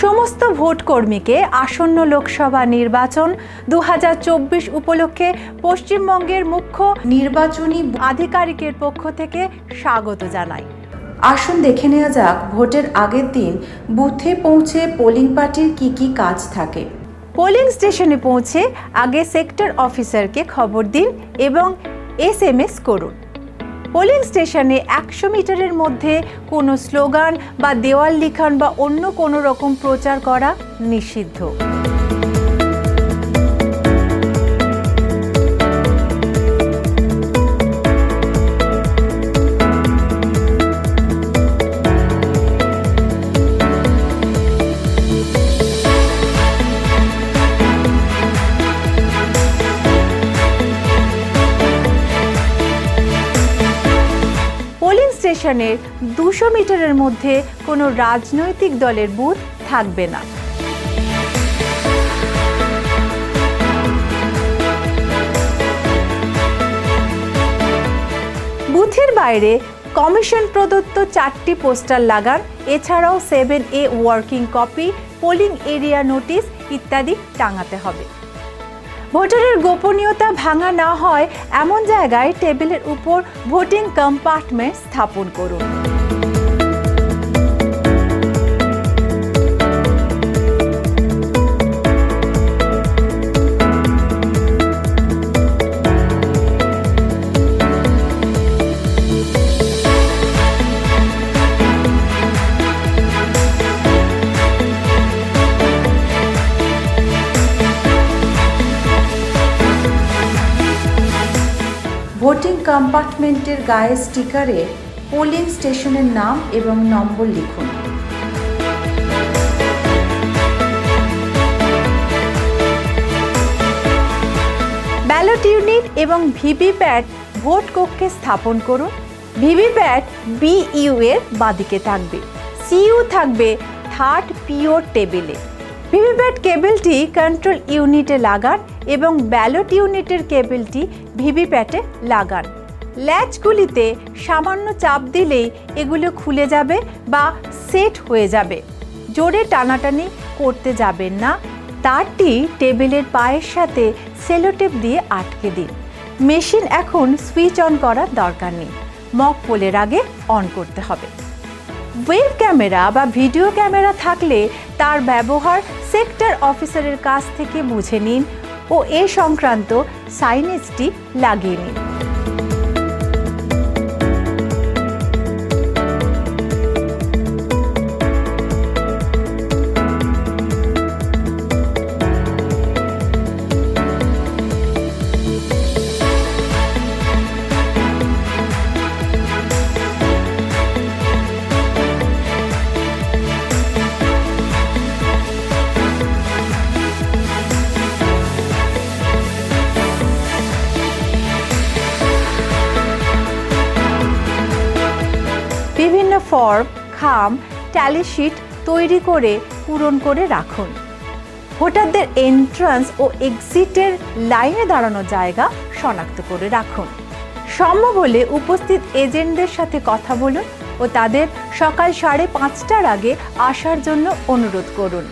সমস্ত ভোটকর্মীকে আসন্ন লোকসভা নির্বাচন 2024 উপলক্ষে পশ্চিমবঙ্গের মুখ্য নির্বাচনী আধিকারিকের পক্ষ থেকে স্বাগত জানাই। আসুন দেখে নেওয়া যাক ভোটের আগের দিন বুথে পৌঁছে পোলিং পার্টির কি কাজ থাকে। পোলিং স্টেশনে পৌঁছে আগে সেক্টর অফিসারকে খবর দিন এবং SMS করুন। পোলিং স্টেশনে 100 মিটারের মধ্যে কোনো স্লোগান বা দেওয়াল লিখন বা অন্য কোনো রকম প্রচার করা নিষিদ্ধ। স্টেশনের 200 মিটারের মধ্যে কোনো রাজনৈতিক দলের বুথ থাকবে না। বুথের বাইরে কমিশন প্রদত্ত 4টি পোস্টার লাগান। এছাড়াও 7A working copy, polling area notice ইত্যাদি টাঙাতে হবে। ভোটারের গোপনীয়তা ভাঙা না হয় এমন জায়গায় টেবিলের উপর ভোটিং কম্পার্টমেন্ট স্থাপন করুন। ভোটিং কম্পার্টমেন্টের গায়ে স্টিকারে পোলিং স্টেশনের নাম এবং নম্বর লিখুন। ব্যালট ইউনিট এবং ভিভিপ্যাট ভোট কক্ষে স্থাপন করুন। ভিভিপ্যাট BU এর বাদিকে থাকবে, CU থাকবে 3rd PO টেবিলে। ভিভিপ্যাট কেবলটি কন্ট্রোল ইউনিটে লাগান এবং ব্যালট ইউনিটের কেবলটি ভিভিপ্যাটে লাগান। ল্যাচগুলিতে সামান্য চাপ দিলেই এগুলো খুলে যাবে বা সেট হয়ে যাবে। জোরে টানাটানি করতে যাবেন না। তারটি টেবিলের পায়ের সাথে সেলোটেপ দিয়ে আটকে দিন। মেশিন এখন সুইচ অন করার দরকার নেই, মক পোলের আগে অন করতে হবে। ওয়েব ক্যামেরা বা ভিডিও ক্যামেরা থাকলে তার ব্যবহার সেক্টর অফিসারের কাছ থেকে বুঝে নিন ও এ সংক্রান্ত সাইনেজটি লাগিয়ে নিন। বিভিন্ন ফর্ম, খাম, ট্যালি শিট তৈরি করে পূরণ করে রাখুন। ভোটারদের এন্ট্রান্স ও এক্সিটের লাইনে দাঁড়ানোর জায়গা শনাক্ত করে রাখুন। সম্ভব হলে উপস্থিত এজেন্টদের সাথে কথা বলুন ও তাদের সকাল 5:30টার আগে আসার জন্য অনুরোধ করুন।